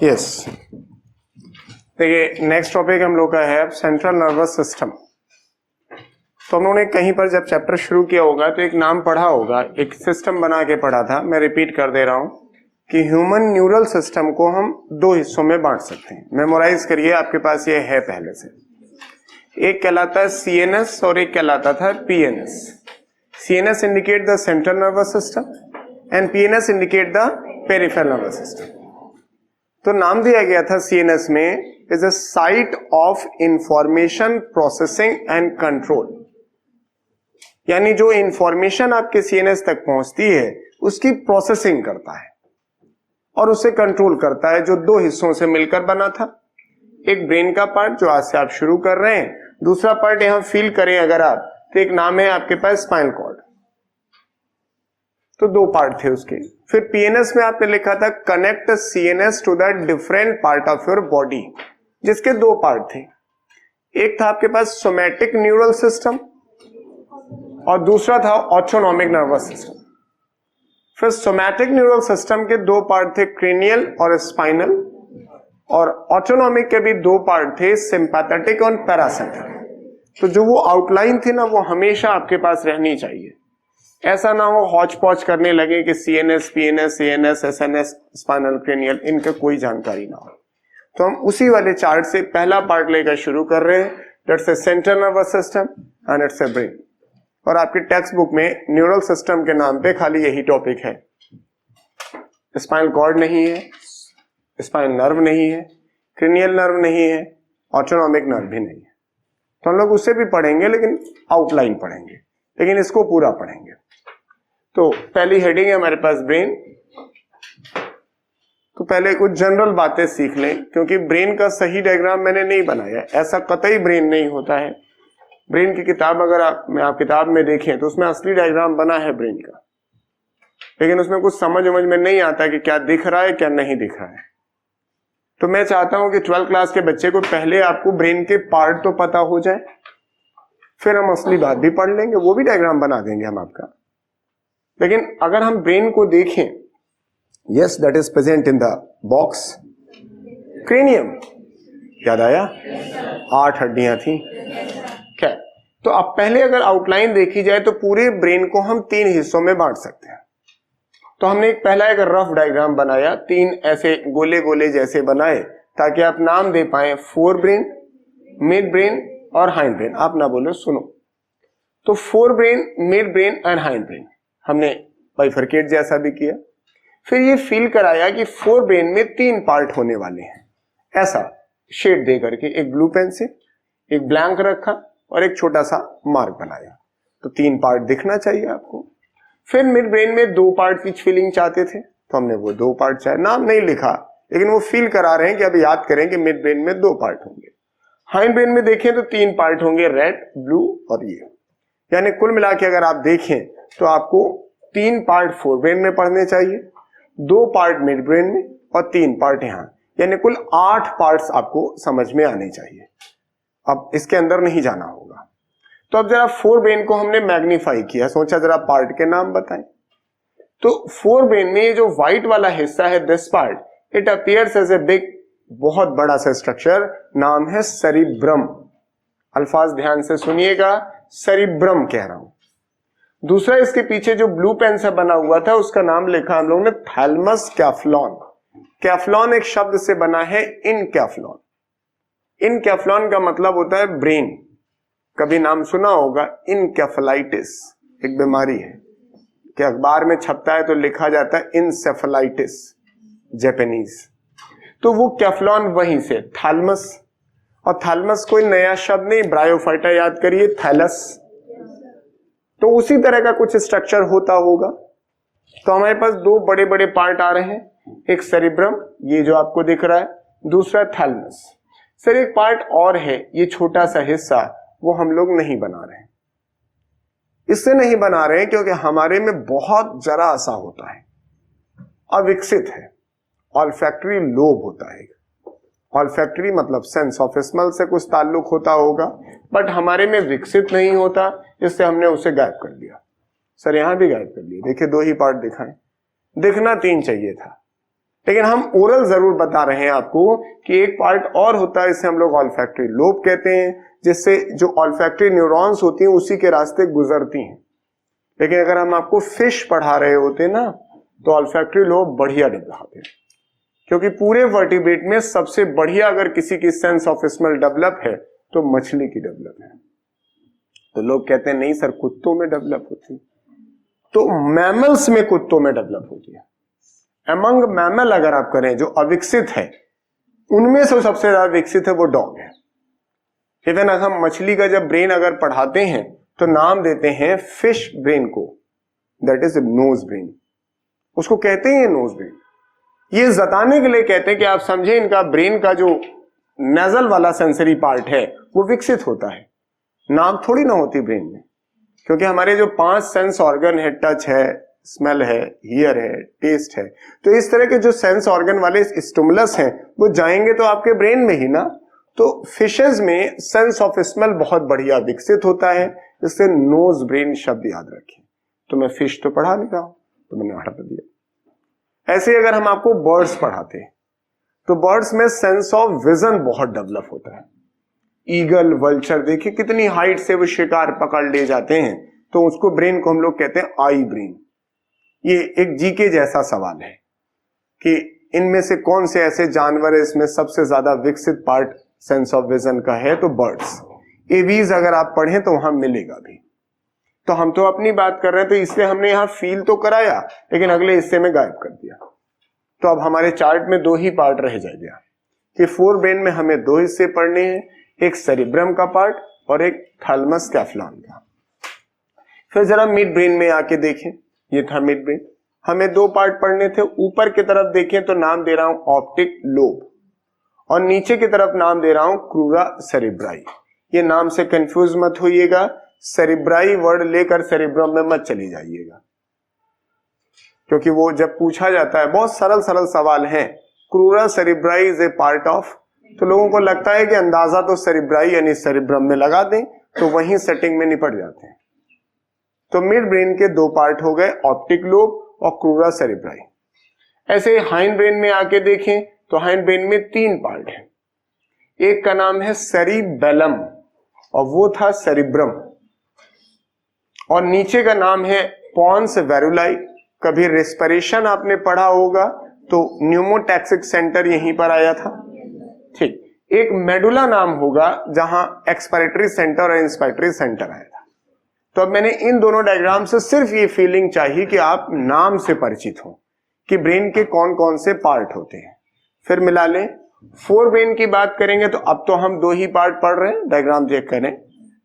Yes, देखिए next topic हम लोग का है सेंट्रल नर्वस सिस्टम। तो हम लोगों ने कहीं पर जब चैप्टर शुरू किया होगा तो एक नाम पढ़ा होगा, एक सिस्टम बना के पढ़ा था। मैं रिपीट कर दे रहा हूं कि ह्यूमन न्यूरल सिस्टम को हम दो हिस्सों में बांट सकते हैं। मेमोराइज करिए, आपके पास ये है पहले से। एक कहलाता है सीएनएस और एक कहलाता था PNS. CNS indicate the central nervous system and PNS indicate the peripheral nervous system. तो नाम दिया गया था सीएनएस में is a site of information processing and control, यानी जो इंफॉर्मेशन आपके सीएनएस तक पहुंचती है उसकी प्रोसेसिंग करता है और उसे कंट्रोल करता है, जो दो हिस्सों से मिलकर बना था। एक ब्रेन का पार्ट जो आज से आप शुरू कर रहे हैं, दूसरा पार्ट यहां फील करें अगर आप, तो एक नाम है आपके पास स्पाइनल कॉर्ड। तो दो पार्ट थे उसके। फिर पीएनएस में आपने लिखा था connect CNS to the different part of your body, जिसके दो पार्ट थे। एक था आपके पास सोमैटिक न्यूरल सिस्टम और दूसरा था ऑटोनॉमिक नर्वस सिस्टम। फिर सोमैटिक न्यूरल सिस्टम के दो पार्ट थे, क्रेनियल और स्पाइनल, और ऑटोनॉमिक के भी दो पार्ट थे, सिंपैथेटिक और पैरासिम्पैथेटिक। तो जो वो आउटलाइन थी ना, वो हमेशा आपके पास रहनी चाहिए। ऐसा ना हो हौच पौच करने लगे कि CNS, PNS, CNS, SNS, spinal, cranial, इनका कोई जानकारी ना हो। तो हम उसी वाले चार्ट से पहला पार्ट लेकर शुरू कर रहे हैं, that's a central nervous system and it's a brain. और आपकी टेक्स्ट बुक में न्यूरल सिस्टम के नाम पे खाली यही टॉपिक है। स्पाइनल कॉर्ड नहीं है, स्पाइन नर्व नहीं है, क्रेनियल नर्व नहीं है, ऑटोनॉमिक नर्व भी नहीं है। तो हम लोग उससे भी पढ़ेंगे, लेकिन आउटलाइन पढ़ेंगे, लेकिन इसको पूरा पढ़ेंगे। तो पहली हेडिंग है हमारे पास ब्रेन। तो पहले कुछ जनरल बातें सीख लें, क्योंकि ब्रेन का सही डायग्राम मैंने नहीं बनाया। ऐसा कतई ब्रेन नहीं होता है। ब्रेन की किताब अगर आप किताब में देखें तो उसमें असली डायग्राम बना है ब्रेन का, लेकिन उसमें कुछ समझ में नहीं आता कि क्या दिख रहा है क्या नहीं दिख रहा है। तो मैं चाहता हूं कि 12th क्लास के बच्चे को पहले आपको ब्रेन के पार्ट तो पता हो जाए, फिर हम असली बात भी पढ़ लेंगे, वो भी डायग्राम बना देंगे हम आपका। लेकिन अगर हम ब्रेन को देखें, yes that is present in the box. Cranium याद आया, 8 हड्डियां थी। क्या तो अब पहले अगर आउटलाइन देखी जाए तो पूरे ब्रेन को हम 3 हिस्सों में बांट सकते हैं। तो हमने एक रफ डायग्राम बनाया, 3 ऐसे गोले गोले जैसे बनाए, ताकि आप नाम दे पाए फोर ब्रेन, मिड ब्रेन और हाइंड ब्रेन। आप ना बोलो, सुनो। तो forebrain, midbrain and hindbrain हमने बाइफरकेट जैसा भी किया। फिर ये फील कराया कि फोर ब्रेन में 3 पार्ट होने वाले हैं, ऐसा शेड दे करके, एक ब्लू पेन से एक ब्लैंक रखा और एक छोटा सा मार्क बनाया। तो 3 पार्ट दिखना चाहिए आपको। फिर मिड ब्रेन में 2 पार्ट की फीलिंग चाहते थे, तो हमने वो 2 पार्ट चाहे, नाम नहीं लिखा, लेकिन वो फील करा रहे हैं कि अब याद करें कि मिड ब्रेन में 2 पार्ट होंगे। हाइंड ब्रेन में देखें तो 3 पार्ट होंगे, रेड, ब्लू और ये। यानी कुल मिला के अगर आप देखें तो आपको 3 पार्ट फोर ब्रेन में पढ़ने चाहिए, 2 पार्ट मिड ब्रेन में और 3 पार्ट यहां, यानी कुल 8 पार्ट्स आपको समझ में आने चाहिए। अब इसके अंदर नहीं जाना होगा। तो अब जरा फोर ब्रेन को हमने मैग्नीफाई किया, सोचा जरा पार्ट के नाम बताएं। तो फोर ब्रेन में ये जो व्हाइट वाला हिस्सा है, this part, it appears as a big, बहुत बड़ा सा स्ट्रक्चर, नाम है सेरिब्रम। अल्फाज ध्यान से सुनिएगा, सेरिब्रम कह रहा हूं। दूसरा, इसके पीछे जो ब्लू पेन से बना हुआ था उसका नाम लिखा हम लोगों ने थैलमस कैफ्लॉन। कैफ्लॉन एक शब्द से बना है, इनकैफ्लॉन। इनकैफ्लॉन का मतलब होता है ब्रेन। कभी नाम सुना होगा इनकेफलाइटिस, एक बीमारी है कि अखबार में छपता है तो लिखा जाता है इंसेफलाइटिस, जापानीज। तो वो कैफ्लॉन वहीं से, थैलमस। और थैलमस कोई नया शब्द नहीं, ब्रायोफाइटा याद करिए, थैलस। तो उसी तरह का कुछ स्ट्रक्चर होता होगा। तो हमारे पास 2 बड़े बड़े पार्ट आ रहे हैं, एक सेरिब्रम, ये जो आपको दिख रहा है, दूसरा थैलमस। सर एक पार्ट और है, ये छोटा सा हिस्सा, वो हम लोग नहीं बना रहे हैं। इससे नहीं बना रहे हैं क्योंकि हमारे में बहुत जरा सा होता है, अविकसित है, ऑल्फैक्टरी लोब होता है। ऑल्फैक्टरी मतलब सेंस ऑफ स्मेल से कुछ ताल्लुक होता होगा, बट हमारे में विकसित नहीं होता, इससे हमने उसे गायब कर दिया। सर यहां भी गायब कर दिया, देखिए 2 ही पार्ट दिखाएं, दिखना 3 चाहिए था। लेकिन हम ओरल जरूर बता रहे हैं आपको कि एक पार्ट और होता है, इसे हम लोग ऑल्फैक्टरी लोब कहते हैं, जिससे जो ऑल्फैक्टरी न्यूरॉन्स होती हैं उसी के रास्ते गुजरती हैं। लेकिन अगर हम आपको फिश पढ़ा रहे होते ना तो ऑल्फैक्टरी लोब बढ़िया डेवलप होते हैं, क्योंकि पूरे वर्टिब्रेट में सबसे बढ़िया अगर किसी की सेंस ऑफ स्मेल डेवलप है तो मछली की डेवलप है। तो लोग कहते हैं नहीं सर कुत्तों में डेवलप होती है, तो मैमल्स में कुत्तों में डेवलप होती है। अमंग मैमल अगर आप करें जो अविकसित है, उनमें से सबसे ज्यादा विकसित है वो डॉग है। इवन हम मछली का जब ब्रेन अगर पढ़ाते हैं तो नाम देते हैं फिश ब्रेन को, दैट इज नोज ब्रेन, उसको कहते हैं नोज ब्रेन। ये जताने के लिए कहते हैं कि आप समझे इनका ब्रेन का जो नेजल वाला सेंसरी पार्ट है वो विकसित होता है, नाक थोड़ी ना होती ब्रेन में, क्योंकि हमारे जो 5 सेंस ऑर्गन है, टच है, स्मेल है, हियर है, टेस्ट है, तो इस तरह के जो सेंस ऑर्गन वाले स्टिमुलस हैं वो जाएंगे तो आपके ब्रेन में ही ना। तो फिशेस में सेंस ऑफ स्मेल बहुत बढ़िया विकसित होता है, इससे नोज ब्रेन शब्द याद रखें। तो मैं फिश तो पढ़ा नहीं रहा हूं तो मैंने हटा दिया। ऐसे अगर हम आपको बर्ड्स पढ़ाते हैं तो बर्ड्स में सेंस ऑफ विजन बहुत डेवलप होता है। ईगल, वल्चर, देखिए कितनी हाइट से वो शिकार पकड़ ले जाते हैं, तो उसको ब्रेन को हम लोग कहते हैं आई ब्रेन। ये एक जीके जैसा सवाल है कि इनमें से कौन से ऐसे जानवर है इसमें सबसे ज्यादा विकसित पार्ट सेंस ऑफ विजन का है, तो बर्ड्स। एवीज अगर आप पढ़ें तो वहां मिलेगा भी। तो हम तो अपनी बात कर रहे हैं, तो इसलिए हमने यहां फील तो कराया लेकिन अगले हिस्से में गायब कर दिया। तो अब हमारे चार्ट में 2 ही पार्ट रह जाएगा कि फोर ब्रेन में हमें 2 हिस्से पढ़ने हैं, एक सेरिब्रम का पार्ट और एक थैलेमस कैफ्लॉन का। फिर जरा मिड ब्रेन में आके देखें, ये था मिड ब्रेन। हमें 2 पार्ट पढ़ने थे। ऊपर की तरफ देखें तो नाम दे रहा हूं ऑप्टिक लोब और नीचे की तरफ नाम दे रहा हूं क्रूरा सेरिब्राई। ये नाम से कंफ्यूज मत होइएगा, सेरिब्राई वर्ड लेकर सेरिब्रम में मत चली जाइएगा, क्योंकि वो जब पूछा जाता है बहुत सरल सरल सवाल है, crura cerebri is a part of, तो लोगों को लगता है कि अंदाजा तो सेरिब्राई यानी सेरिब्रम में लगा दें तो वहीं सेटिंग में निपट जाते हैं। तो मिड ब्रेन के 2 पार्ट हो गए, ऑप्टिक लोब और क्रूरा सेरिब्राई। ऐसे हाइंड ब्रेन में आके देखें तो हाइंड ब्रेन में 3 पार्ट है। एक का नाम है सेरिबेलम और वो था सेरिब्रम, और नीचे का नाम है पॉन्स वेरुलाई। कभी रेस्पिरेशन आपने पढ़ा होगा तो न्यूमोटैक्सिक सेंटर यहीं पर आया था, ठीक। एक मेडुला नाम होगा जहां एक्सपायरेटरी सेंटर और इंस्पायरेटरी सेंटर आया था। तो अब मैंने इन दोनों डायग्राम से सिर्फ ये फीलिंग चाहिए कि आप नाम से परिचित हो कि ब्रेन के कौन कौन से पार्ट होते हैं। फिर मिला लें, 4 ब्रेन की बात करेंगे तो अब तो हम 2 ही पार्ट पढ़ रहे हैं, डायग्राम चेक करें,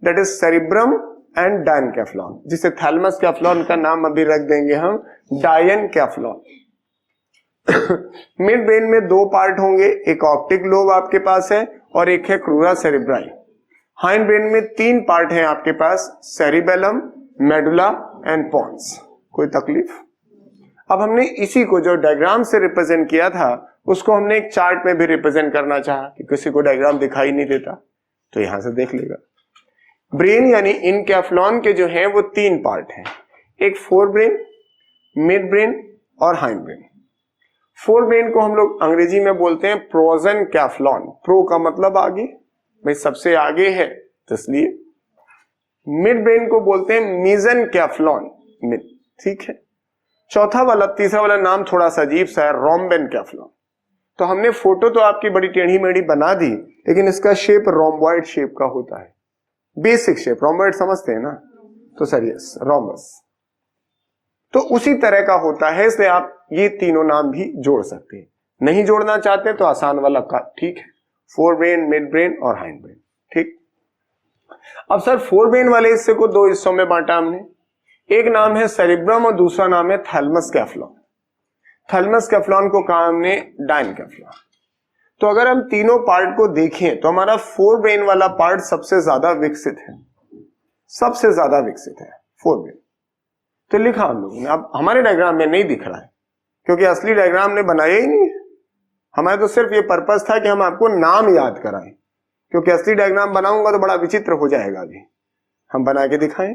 दैट इज सेरिब्रम एंड डायनकेफ्लॉन, जिसे थैलेमस कैफ्लॉन का नाम अभी रख देंगे हम डायनकेफ्लॉन। मिड ब्रेन में 2 पार्ट होंगे, एक ऑप्टिक लोब आपके पास है और एक है क्रूरा सेरिब्राई। हाइंड ब्रेन में 3 पार्ट हैं आपके पास, सेरिबेलम, मेडुला एंड पॉन्स। कोई तकलीफ? अब हमने इसी को जो डायग्राम से रिप्रेजेंट किया था उसको हमने एक चार्ट में भी रिप्रेजेंट करना चाहा कि किसी को डायग्राम दिखाई नहीं देता तो यहां से देख लेगा। ब्रेन यानी इनकेफ्लॉन के जो हैं वो 3 पार्ट हैं, एक 4 ब्रेन, मिड ब्रेन और हाइंड ब्रेन। 4 ब्रेन को हम लोग अंग्रेजी में बोलते हैं प्रोजन कैफ्लॉन। प्रो का मतलब आगे, भाई सबसे आगे है तो इसलिए। मिड ब्रेन को बोलते हैं मीजन कैफ्लॉन, मिड, ठीक है। चौथा वाला, तीसरा वाला नाम थोड़ा सा अजीब सा है, रोम्बेन कैफ्लॉन। तो हमने फोटो तो आपकी बड़ी टेढ़ी मेढ़ी बना दी, लेकिन इसका शेप रोम्बॉइड शेप का होता है, बेसिक शेप। रोम्बॉइड समझते हैं ना, तो सर यस, रोम्बस। तो उसी तरह का होता है, इसलिए आप ये तीनों नाम भी जोड़ सकते हैं। नहीं जोड़ना चाहते तो आसान वाला का, ठीक है, 4 ब्रेन, मिड ब्रेन और हाइंड ब्रेन, ठीक। अब सर 4 ब्रेन वाले हिस्से को 2 हिस्सों में बांटा हमने, एक नाम है सेरिब्रम और दूसरा नाम है थैलेमस कैफ्लॉन। थैलेमस कैफ्लॉन को कहा हमने डायनकेफ्लॉन। तो अगर हम तीनों पार्ट को देखें तो हमारा 4 ब्रेन वाला पार्ट सबसे ज्यादा विकसित है, सबसे ज्यादा विकसित है 4 ब्रेन। तो लिखा हम लोगों ने, अब हमारे डायग्राम में नहीं दिख रहा है क्योंकि असली डायग्राम ने बनाया ही नहीं है। हमारा तो सिर्फ ये पर्पस था कि हम आपको नाम याद कराएं, क्योंकि असली डायग्राम बनाऊंगा तो बड़ा विचित्र हो जाएगा। अभी हम बना के दिखाएं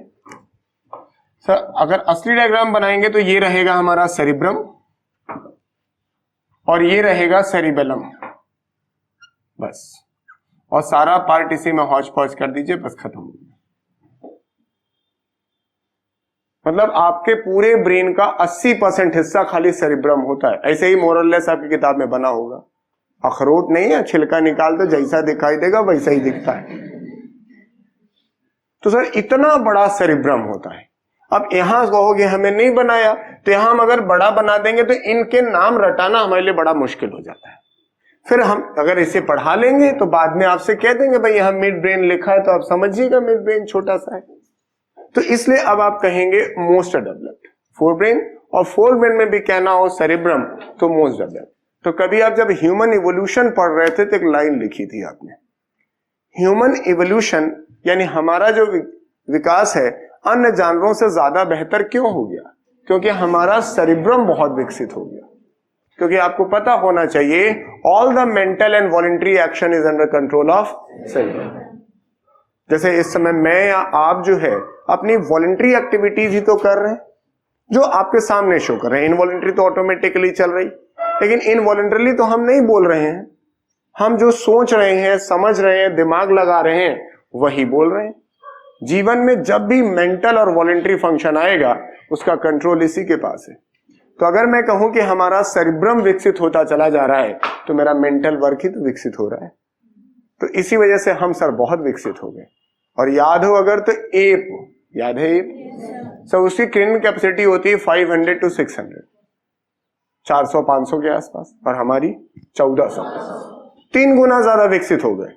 सर। अगर असली डायग्राम बनाएंगे तो ये रहेगा हमारा सेरिब्रम और ये रहेगा सेरिबेलम, बस। और सारा पार्ट इसी में हौच पौच कर दीजिए, बस खत्म हो गया। मतलब आपके पूरे ब्रेन का 80% हिस्सा खाली सेरिब्रम होता है। ऐसे ही मोरलेस आपकी किताब में बना होगा, अखरोट नहीं है, छिलका निकाल दो, जैसा दिखाई देगा वैसा ही दिखता है। तो सर इतना बड़ा सेरिब्रम होता है। अब यहां कहोगे हमें नहीं बनाया, तो यहां हम अगर बड़ा बना देंगे तो इनके नाम रटाना हमारे लिए बड़ा मुश्किल हो जाता है। फिर हम अगर इसे पढ़ा लेंगे तो बाद में आपसे कह देंगे भाई यहां मिड ब्रेन लिखा है, तो आप समझिएगा मिड ब्रेन छोटा सा है। तो इसलिए अब आप कहेंगे मोस्ट डेवलप्ड फोर ब्रेन, और फोर ब्रेन में भी कहना हो सेरिब्रम तो मोस्ट डेवलप्ड। तो कभी आप जब ह्यूमन इवोल्यूशन पढ़ रहे थे तो एक लाइन लिखी थी आपने, ह्यूमन इवोल्यूशन यानी हमारा जो विकास है अन्य जानवरों से ज्यादा बेहतर क्यों हो गया? क्योंकि हमारा सेरिब्रम बहुत विकसित हो गया। क्योंकि आपको पता होना चाहिए all the mental and voluntary action is under control of cerebrum. जैसे इस समय मैं या आप जो है अपनी वॉलंटरी एक्टिविटीज ही तो कर रहे हैं जो आपके सामने शो कर रहे हैं। इनवॉलंटरी तो ऑटोमेटिकली चल रही, लेकिन इनवॉलंटरली तो हम नहीं बोल रहे हैं। हम जो सोच रहे हैं, समझ रहे हैं, दिमाग लगा रहे हैं, वही बोल रहे हैं। जीवन में जब भी मेंटल और वॉलंटरी फंक्शन आएगा उसका कंट्रोल इसी के पास है। तो अगर मैं कहूं कि हमारा सेरिब्रम विकसित होता चला जा रहा है तो मेरा मेंटल वर्क ही तो विकसित हो रहा है। तो इसी वजह से हम सर बहुत विकसित हो गए। और याद हो अगर तो एप, याद है एप? सर उसकी क्रिन कैपेसिटी होती है 500 to 600, 400-500 के आसपास, और हमारी 1400, 3 गुना ज्यादा विकसित हो गए।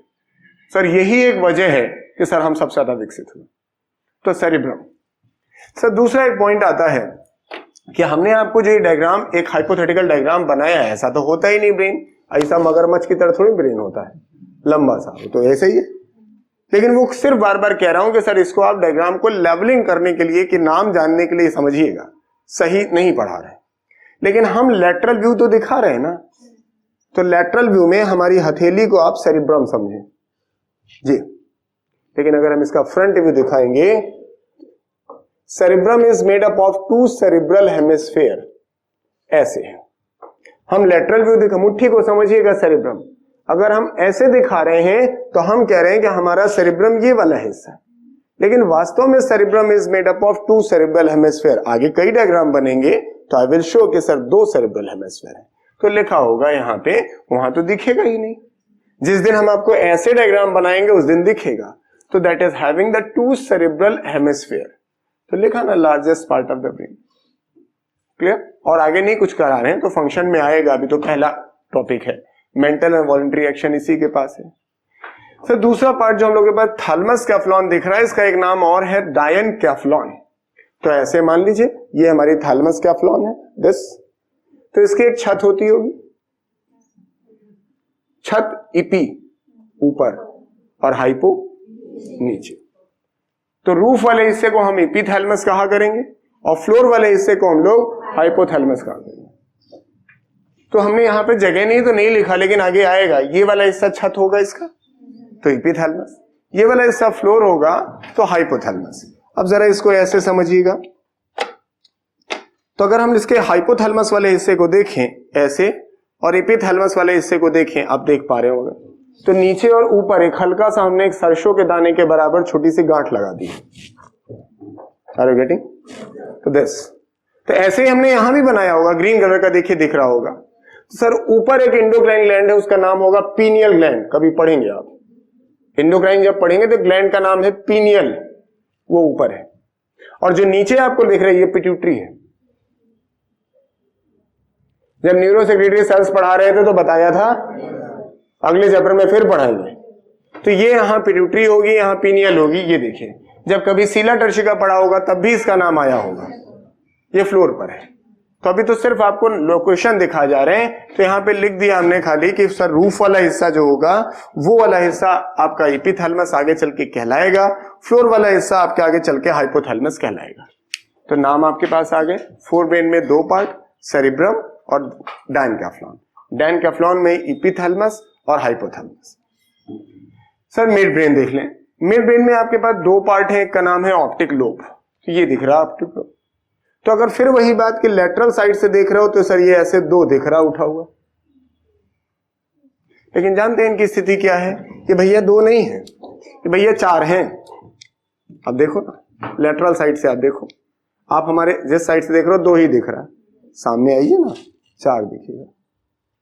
सर यही एक वजह है कि सर हम सबसे ज्यादा विकसित हुए। तो सेरिब्रम। सर दूसरा एक पॉइंट आता है कि हमने आपको जो डायग्राम, एक हाइपोथेटिकल डायग्राम बनाया है, ऐसा तो होता ही नहीं ब्रेन, ऐसा मगरमच्छ की तरह थोड़ी ब्रेन होता है लंबा सा, तो ऐसे ही है। लेकिन वो सिर्फ बार बार कह रहा हूं कि सर इसको आप डायग्राम को लेवलिंग करने के लिए, कि नाम जानने के लिए समझिएगा, सही नहीं पढ़ा रहे। लेकिन हम लेटरल व्यू तो दिखा रहे हैं ना, तो लेटरल व्यू में हमारी हथेली को आप सेरिब्रम समझें जी। लेकिन अगर हम इसका फ्रंट व्यू दिखाएंगे, cerebrum is made up of 2 cerebral hemisphere, ऐसे हम लेटरल व्यू दिखा, मुट्ठी को समझिएगा सेरिब्रम। अगर हम ऐसे दिखा रहे हैं तो हम कह रहे हैं कि हमारा सेरिब्रम ये वाला हिस्सा है, लेकिन वास्तव में cerebrum is made up of 2 cerebral hemisphere. आगे कई डायग्राम बनेंगे तो आई विल शो कि सर 2 सेरिब्रल हेमिस्फीयर है, तो लिखा होगा यहाँ पे, वहां तो दिखेगा ही नहीं। जिस दिन हम आपको ऐसे डायग्राम बनाएंगे उस दिन दिखेगा। तो that is having the 2 cerebral hemisphere, तो लिखा ना largest part of the brain. Clear? और आगे नहीं कुछ करा रहे हैं तो फंक्शन में आएगा, अभी तो पहला टॉपिक है, मेंटल एंड वॉलंटरी एक्शन इसी के पास है। फिर दूसरा पार्ट जो हम लोग के पास थैलेमस कैफ्लॉन दिख रहा है, इसका एक नाम और है डायनकैफ्लॉन। तो ऐसे मान लीजिए ये हमारी थैलेमस कैफ्लॉन है, दिस। तो इसकी एक छत होती होगी, छत इपी ऊपर और हाइपो नीचे। तो रूफ वाले हिस्से को हम इपीथैलेमस कहा करेंगे और फ्लोर वाले हिस्से को हम लोग हाइपोथैलेमस कहा करेंगे। तो हमने यहां पे जगह नहीं तो नहीं लिखा, लेकिन आगे आएगा। ये वाला हिस्सा छत होगा इसका, तो इपीथैलेमस, ये वाला हिस्सा फ्लोर होगा तो हाइपोथैलेमस। अब जरा इसको ऐसे समझिएगा, तो अगर हम इसके हाइपोथैलेमस वाले हिस्से को देखें ऐसे और एपिथैलेमस वाले हिस्से को देखें, आप देख पा रहे होंगे, तो नीचे और ऊपर एक हल्का सा हमने एक सरसों के दाने के बराबर छोटी सी गांठ लगा दी। Are you getting? तो दिस, तो ऐसे ही हमने यहां भी बनाया होगा, ग्रीन कलर का देखिए दिख रहा होगा। तो सर ऊपर एक एंडोक्राइन ग्लैंड है, उसका नाम होगा पीनियल ग्लैंड। कभी पढ़ेंगे आप एंडोक्राइन, जब पढ़ेंगे तो ग्लैंड का नाम है पीनियल, वो ऊपर है। और जो नीचे आपको दिख रहा है ये पिट्यूटरी है। जब न्यूरोसेक्रेटरी सेल्स पढ़ा रहे थे तो बताया था, अगले चैप्टर में फिर पढ़ाएंगे। तो ये यहां पिट्यूटरी होगी, यहां पीनियल होगी। ये देखिए जब कभी सीला टर्शिका पढ़ा होगा तब भी इसका नाम आया होगा। ये फ्लोर पर है। तो अभी तो सिर्फ आपको लोकेशन दिखा जा रहे हैं, तो यहां पे लिख दिया हमने खाली कि सर रूफ वाला हिस्सा जो होगा वो वाला हिस्सा आपका एपिथैलेमस आगे चल के कहलाएगा, फ्लोर वाला हिस्सा आपके आगे चल के हाइपोथैलेमस कहलाएगा। तो नाम आपके पास आ गए। फोर ब्रेन में 2 पार्ट, सेरिब्रम और डायनकैफ्लॉन। डायनकैफ्लॉन में एपिथैलेमस और हाइपोथैलेमस। सर मिड ब्रेन देख लें। मिड ब्रेन में आपके पास 2 पार्ट है, एक का नाम है ऑप्टिक लोब। तो ये दिख रहा है ऑप्टिक लोब। तो अगर फिर वही बात कि लेटरल साइड से देख रहे हो तो सर ये ऐसे 2 दिख रहा उठा हुआ, लेकिन जानते हैं इनकी स्थिति क्या है कि भैया 2 नहीं है, कि भैया 4 हैं। अब देखो ना लेटरल साइड से, आप देखो, आप हमारे जिस साइड से देख रहे हो 2 ही दिख रहा है, सामने आइए ना 4 दिखेगा।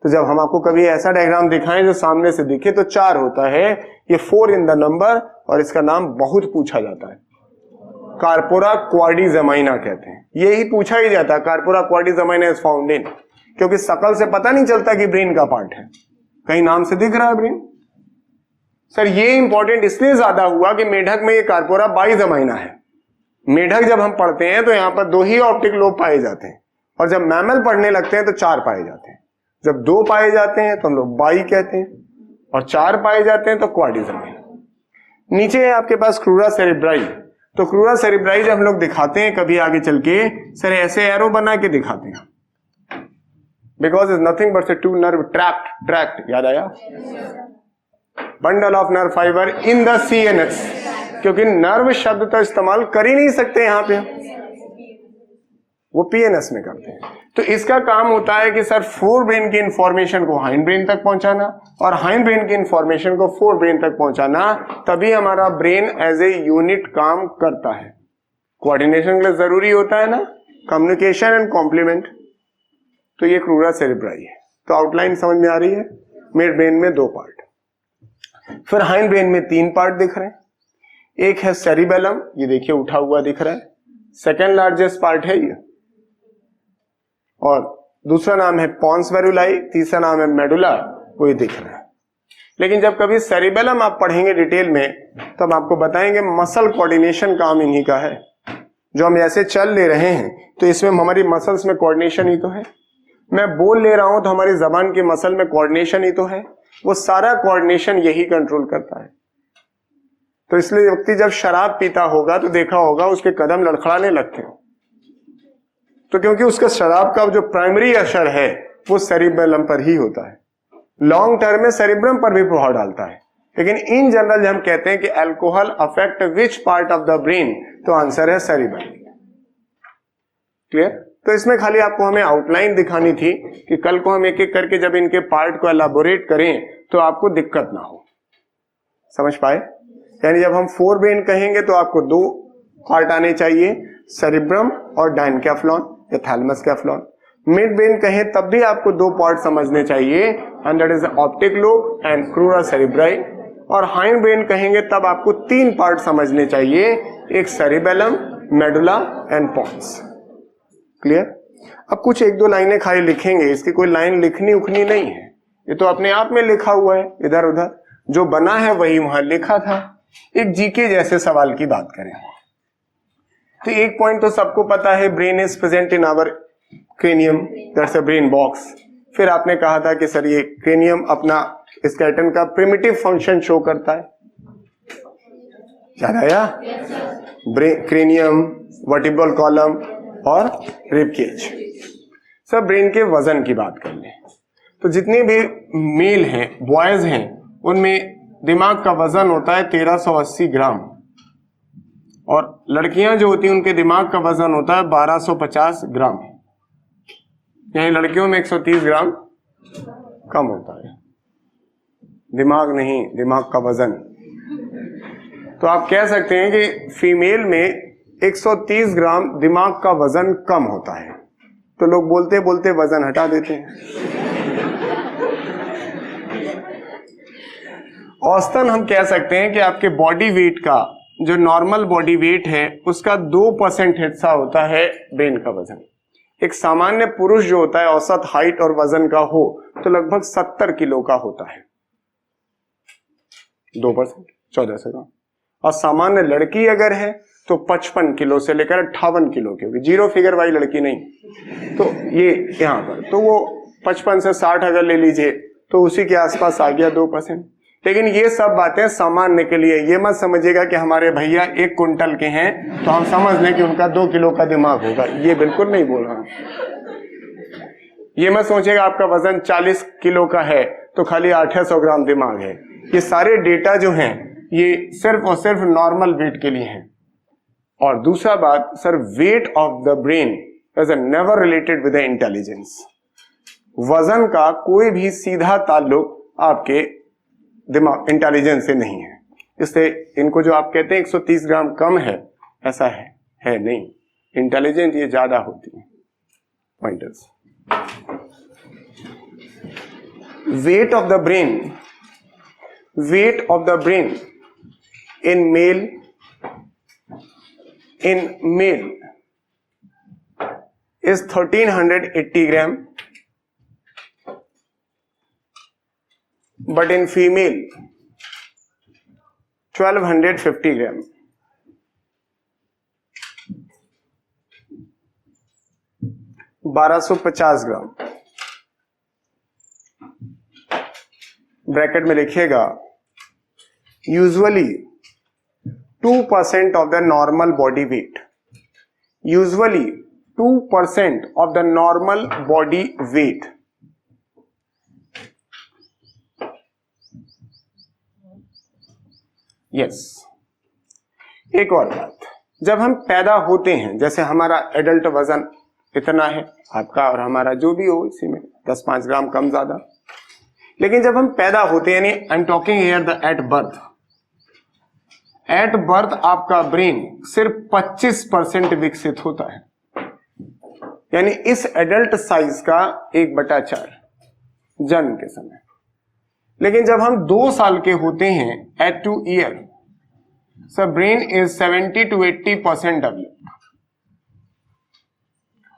तो जब हम आपको कभी ऐसा डायग्राम दिखाएं जो सामने से दिखे तो 4 होता है, ये 4 इन द नंबर, और इसका नाम बहुत पूछा जाता है, कार्पोरा क्वाड्रिजेमाइना कहते हैं। यही पूछा ही जाता है, कार्पोरा क्वाड्रिजेमाइना इज फाउंड इन, क्योंकि शकल से पता नहीं चलता कि ब्रेन का पार्ट है, कहीं नाम से दिख रहा है ब्रेन। सर ये इंपॉर्टेंट इसलिए ज्यादा हुआ कि मेढक में ये कार्पोरा बाइजेमाइना है। मेढक जब हम पढ़ते हैं तो यहां पर 2 ही ऑप्टिक लोब पाए जाते हैं, और जब मैमल पढ़ने लगते हैं तो 4 पाए जाते हैं। जब 2 पाए जाते हैं तो हम लोग बाई कहते हैं, और 4 पाए जाते हैं तो क्वाड्रिजेमाइना। नीचे है आपके पास क्रूरा सेरेब्राई। तो क्रूरा सेरेब्राई जब हम लोग दिखाते हैं कभी आगे चल के, सर ऐसे एरो बना के दिखाते हैं, because is nothing but two nerve tract, याद आया, bundle of nerve fibre in the CNS, क्योंकि नर्व शब्द तो इस्तेमाल कर ही नहीं सकते यहां पे, वो PNS में करते हैं। तो इसका काम होता है कि सर फोर ब्रेन की इंफॉर्मेशन को हाइंड ब्रेन तक पहुंचाना, और हाइंड ब्रेन की इंफॉर्मेशन को फोर ब्रेन तक पहुंचाना, तभी हमारा ब्रेन एज ए यूनिट काम करता है। कोऑर्डिनेशन के लिए जरूरी होता है ना, कम्युनिकेशन एंड कॉम्प्लीमेंट। तो ये क्रूरा सेरेब्राई है। तो आउटलाइन समझ में आ रही है, मिड ब्रेन में 2 पार्ट, फिर हाइंड ब्रेन में 3 पार्ट दिख रहे हैं। एक है सेरिबेलम, ये देखिए उठा हुआ दिख रहा है, सेकेंड लार्जेस्ट पार्ट है ये, और दूसरा नाम है पॉन्स वेरुलाई, तीसरा नाम है मेडुला, वो ये दिख रहा है। लेकिन जब कभी सेरिबेलम आप पढ़ेंगे डिटेल में तो हम आपको बताएंगे मसल कोऑर्डिनेशन काम इन्हीं का है। जो हम ऐसे चल ले रहे हैं तो इसमें हमारी मसल्स में कोऑर्डिनेशन ही तो है, मैं बोल ले रहा हूं तो हमारी जबान की मसल में कोऑर्डिनेशन ही तो है, वो सारा कोऑर्डिनेशन यही कंट्रोल करता है। तो इसलिए व्यक्ति जब शराब पीता होगा तो देखा होगा उसके कदम लड़खड़ाने लगते हैं, तो क्योंकि उसका शराब का जो प्राइमरी असर है वो सेरिबेलम पर ही होता है, लॉन्ग टर्म में सेरिब्रम पर भी प्रभाव डालता है। लेकिन इन जनरल हम कहते हैं कि alcohol affect which part of the brain, तो आंसर है सेरिबेलम। क्लियर? तो इसमें खाली आपको हमें आउटलाइन दिखानी थी कि कल को हम एक एक करके जब इनके पार्ट को एलाबोरेट करें तो आपको दिक्कत ना हो। समझ पाए? यानी जब हम फोर ब्रेन कहेंगे तो आपको 2 पार्ट आने चाहिए, सेरिब्रम और डायनकेफ्लॉन या थैलेमस कैफ्लॉन। मिड ब्रेन कहें तब भी आपको 2 पार्ट समझने चाहिए, and that is optic lobe and crura cerebri. और हाइंड ब्रेन कहेंगे तब आपको 3 पार्ट समझने चाहिए, एक cerebellum, medulla and pons. Clear? अब कुछ 1-2 लाइनें खाली लिखेंगे, इसकी कोई लाइन लिखनी उखनी नहीं है, ये तो अपने आप में लिखा हुआ है, इधर उधर जो बना है वही वहां लिखा था। एक जीके जैसे सवाल की बात करें तो एक पॉइंट तो सबको पता है, brain is present in our cranium, that's a brain box. फिर आपने कहा था कि सर ये क्रेनियम अपना स्केलेटन का प्रिमिटिव फंक्शन शो करता है, याद आया? क्रेनियम, वर्टिब्रल कॉलम और रिब केज। सर ब्रेन के वजन की बात कर लें तो जितने भी मेल हैं, बॉयज हैं, उनमें दिमाग का वजन होता है 1380 ग्राम, और लड़कियां जो होती हैं उनके दिमाग का वजन होता है 1250 ग्राम। यानी लड़कियों में 130 ग्राम कम होता है, दिमाग नहीं, दिमाग का वजन। तो आप कह सकते हैं कि फीमेल में 130 ग्राम दिमाग का वजन कम होता है, तो लोग बोलते बोलते वजन हटा देते हैं। औसतन हम कह सकते हैं कि आपके बॉडी वेट का जो नॉर्मल बॉडी वेट है उसका 2% हिस्सा होता है ब्रेन का वजन। एक सामान्य पुरुष जो होता है औसत हाइट और वजन का हो तो लगभग 70 किलो का होता है, 2% 1400 ग्राम। और सामान्य लड़की अगर है तो 55 किलो से लेकर 58 किलो की होगी, 0 फिगर वाली लड़की नहीं। तो ये यहाँ पर तो वो 55 से 60 अगर ले लीजिए तो उसी के आसपास आ गया 2%। लेकिन ये सब बातें सामान्य के लिए, ये मत समझिएगा कि हमारे भैया 1 कुंटल के हैं तो हम समझ लें कि उनका 2 किलो का दिमाग होगा, ये बिल्कुल नहीं बोल रहा हूं। ये मत सोचिएगा आपका वजन 40 किलो का है तो खाली 800 ग्राम दिमाग है। ये सारे डेटा जो हैं ये सिर्फ और सिर्फ नॉर्मल वेट के लिए हैं। और दूसरा बात, sir weight of the brain is never related with the intelligence. वजन का कोई भी सीधा ताल्लुक आपके दिमाग इंटेलिजेंस से नहीं है। इसलिए इनको जो आप कहते हैं 130 ग्राम कम है, ऐसा है नहीं, इंटेलिजेंट ये ज्यादा होती है। Pointers, weight of the brain in male is 1380 gram, but in female 1250 gram. $1250 gram. Bracket में लिखिएगा usually 2% of the normal body weight, usually 2% of the normal body weight yes. एक और बात, जब हम पैदा होते हैं, जैसे हमारा एडल्ट वजन इतना है, आपका और हमारा जो भी हो, इसी में 10-5 ग्राम कम ज्यादा, लेकिन जब हम पैदा होते हैं, यानी I am talking here the at birth आपका ब्रेन सिर्फ 25% विकसित होता है, यानी इस एडल्ट साइज का 1/4 जन्म के समय। लेकिन जब हम 2 साल के होते हैं, at 2 year, so brain is 70 to 80% developed.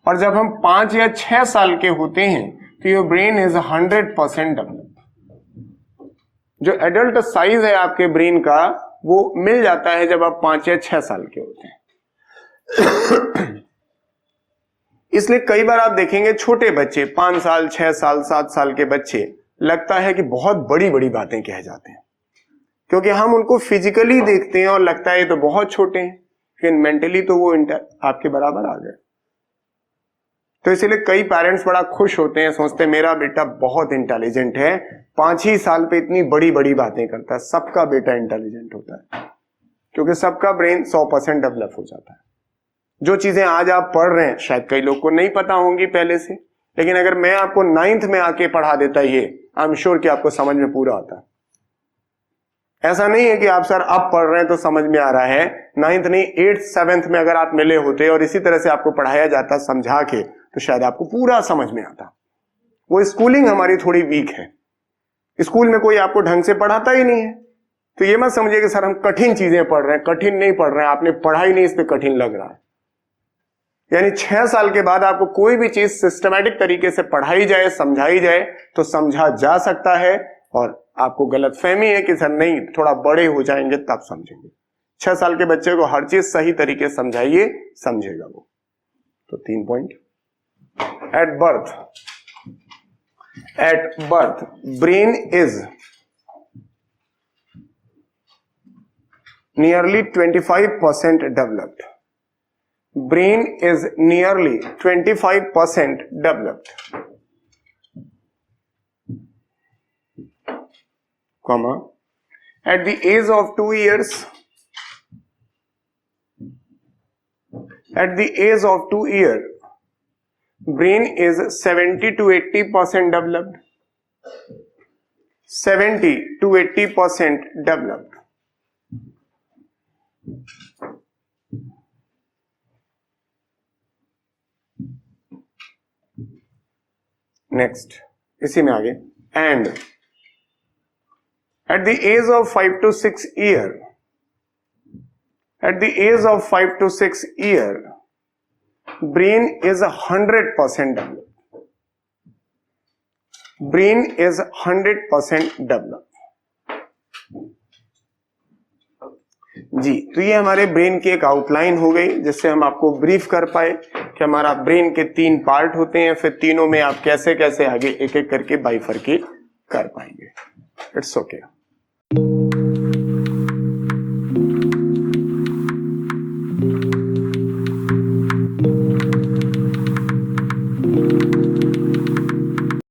और जब हम 5 या 6 साल के होते हैं, तो योर ब्रेन इज 100% डेवलप्ड। जो एडल्ट साइज है आपके ब्रेन का, वो मिल जाता है जब आप 5 या 6 साल के होते हैं। इसलिए कई बार आप देखेंगे छोटे बच्चे, 5 साल, 6 साल, 7 साल के बच्चे, लगता है कि बहुत बड़ी बड़ी बातें कह जाते हैं, क्योंकि हम उनको फिजिकली देखते हैं और लगता है ये तो बहुत छोटे हैं, लेकिन मेंटली तो वो आपके बराबर आ गए। तो इसलिए कई पेरेंट्स बड़ा खुश होते हैं, सोचते हैं मेरा बेटा बहुत इंटेलिजेंट है, 5 ही साल पे इतनी बड़ी बड़ी बातें करता है। सबका बेटा इंटेलिजेंट होता है, क्योंकि सबका ब्रेन 100% डेवलप हो जाता है। जो चीजें आज आप पढ़ रहे हैं शायद कई लोग को नहीं पता होंगी पहले से, लेकिन अगर मैं आपको 9th में आके पढ़ा देता, ये आई एम श्योर कि आपको समझ में पूरा आता है। ऐसा नहीं है कि आप सर अब पढ़ रहे हैं तो समझ में आ रहा है, 9th नहीं 8th 7th में अगर आप मिले होते और इसी तरह से आपको पढ़ाया जाता समझा के, तो शायद आपको पूरा समझ में आता। वो स्कूलिंग हमारी थोड़ी वीक है, स्कूल में कोई आपको ढंग से पढ़ाता ही नहीं है। तो ये मत समझिए कि सर हम कठिन चीजें पढ़ रहे हैं, कठिन नहीं पढ़ रहे हैं, आपने पढ़ा ही नहीं इसलिए कठिन लग रहा है। यानी 6 साल के बाद आपको कोई भी चीज सिस्टमैटिक तरीके से पढ़ाई जाए, समझाई जाए, तो समझा जा सकता है। और आपको गलतफहमी है कि सर नहीं थोड़ा बड़े हो जाएंगे तब समझेंगे। 6 साल के बच्चे को हर चीज सही तरीके से समझाइए, समझेगा वो। तो 3 point. At birth brain is nearly 25% developed. Brain is nearly 25% developed. Comma. At the age of 2 years, brain is 70 to 80% developed. 70 to 80% developed. Next इसी में आगे, and at the age of 5 to 6 year, brain is 100% developed. Brain is 100% developed. जी, तो ये हमारे brain की एक outline हो गई, जिससे हम आपको ब्रीफ कर पाए कि हमारा ब्रेन के 3 पार्ट होते हैं, फिर तीनों में आप कैसे कैसे आगे एक एक करके बाइफरकेट कर पाएंगे। It's okay.